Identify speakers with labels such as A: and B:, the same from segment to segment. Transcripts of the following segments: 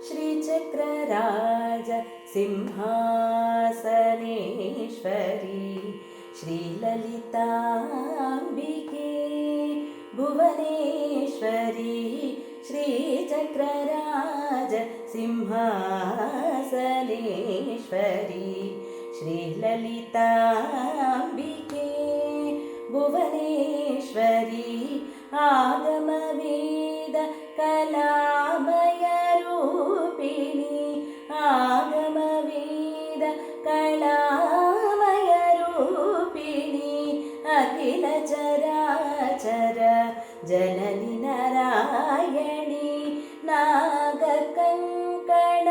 A: श्रीचक्रराज सिंहासनेश्वरी श्रीललिताम्बिके भुवनेश्वरी श्रीचक्रराज सिंहासनेश्वरी श्रीललिताम्बिके भुवनेश्वरी आगमवेद कलामय रूपिणी आगमवेद कलामय रूपिणी अखिल चराचर जननी नारायणी नागकङ्कण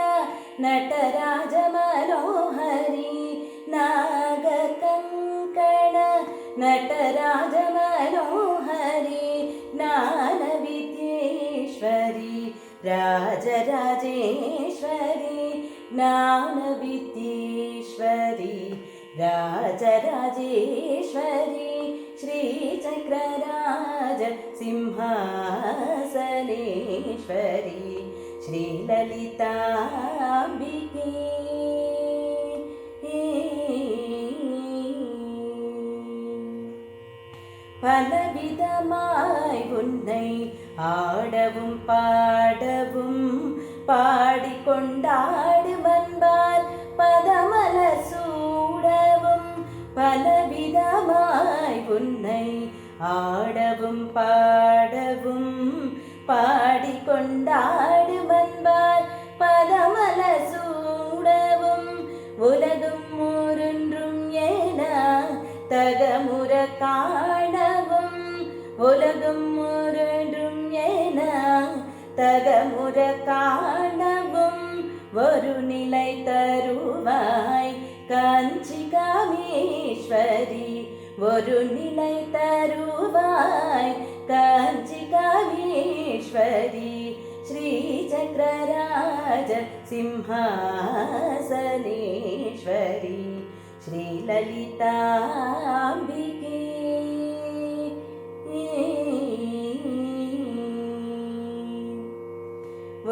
A: नटराज मनोहरी नागकङ्कण नटराज मनोहरी ज्ञानविद्येश्वरी राजराजेश्वरी ज्ञानविद्येश्वरी राजराजेश्वरी श्रीचक्रराज सिंहासनेश्वरी श्रीललिताम्बिके பலவிதமாய் உன்னை ஆடவும் பாடவும் பாடிக்கொண்டாடும் அன்பால் பதமலர் சூடவும் பலவிதமாய் உன்னை ஆடவும் பாடவும் பாடிக்கொண்டாடும் அன்பால் பதமலர் சூடவும் உலகும் மூன்றும் என தகமுற காணவும் உலகம் மூன்றும் என தகமுற காணவும் ஒரு நிலை தருவாய் காஞ்சி காமேஸ்வரி ஒரு நிலை தருவாய் காஞ்சி காமேஸ்வரி श्रीचक्रराज सिंहासनेश्वरी श्रीललिताम्बिके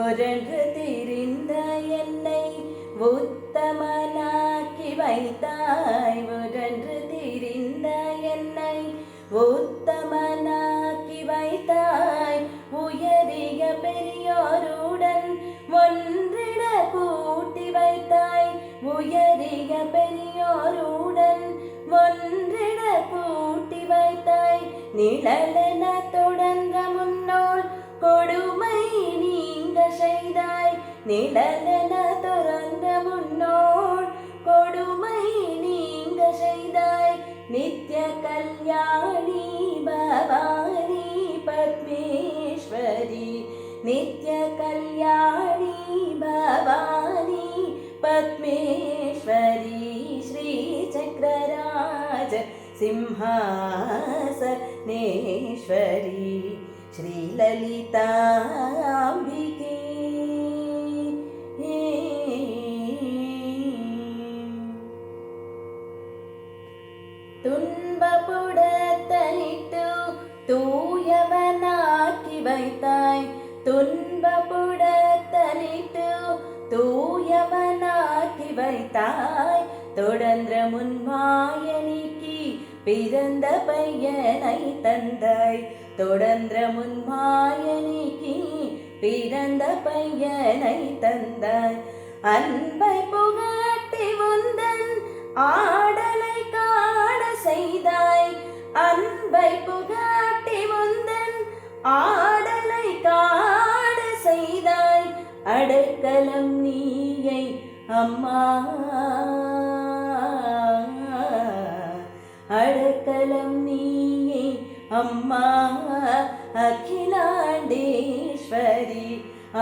A: ஒரன்று திரிந்த என்னை உத்தமனாக்கி வைத்தாய் ஒரன்று திரிந்த என்னை உத்தமனாக்கி வைத்தாய் உயரிய பெரியோருடன் ஒன்றிட கூட்டி வைத்தாய் உயரிய பெரியோருடன் ஒன்றிட கூட்டி வைத்தாய் நிழலென தொடர்ந்த முன்னோள் கொடுமை நீங்க செய்தாய் நிழலென தொடர்ந்த முன்னோள் கொடுமை நீங்க செய்தாய் நித்ய கல்யாணி பவானி பத்மேஸ்வரி நித்ய கல்யாணி பவானி பத்மேஸ்வரி श्रीचक्रराज सिंहासनेश्वरी श्रीललिताम्बिके துன்பப்புடத்தனிட்டு தூயவனாக்கி வைத்தாய் துன்பப்புடத்தனிட்டு தூயவனாக்கி வைத்தாய் தொடர்ந்த முன்மாயனிக்கு பிறந்த பையனை தந்தாய் தொடர்ந்த முன்மாயனிக்கு பிறந்த பையனை தந்தாய் அன்பை புகட்டி உந்தன் ஆடலை காண செய்தாய் அன்பை புகட்டி உந்தன் ஆடலை காண செய்தாய் அடைக்கலம் நீயை அம்மா அடைக்கலம் நீயே அம்மா அகிலாண்டேஸ்வரி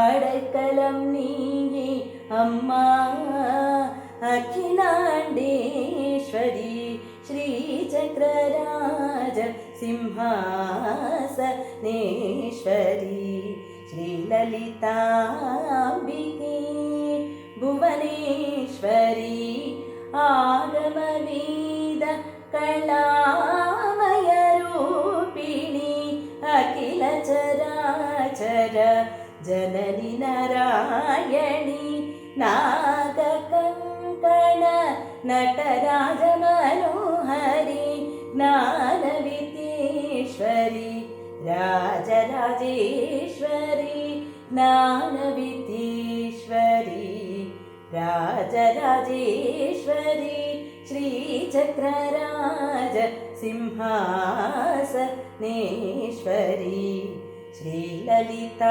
A: அடைக்கலம் நீயே அம்மா அகிலாண்டேஸ்வரி श्रीचक्रराज सिंहासनेश्वरी श्रीललिताम्बिके भुवनेश्वरी आगमवेद कलामय रूपिणी अखिल चराचर चराचर जननि नारायणी नागकङ्कण नटराजमनोहरि ज्ञानवितीश्वरि राजराजेश्वरि ज्ञानवितीश्वरि राजराजेश्वरि श्रीचक्रराज सिंहासनेश्वरि श्रीललिताम्बिके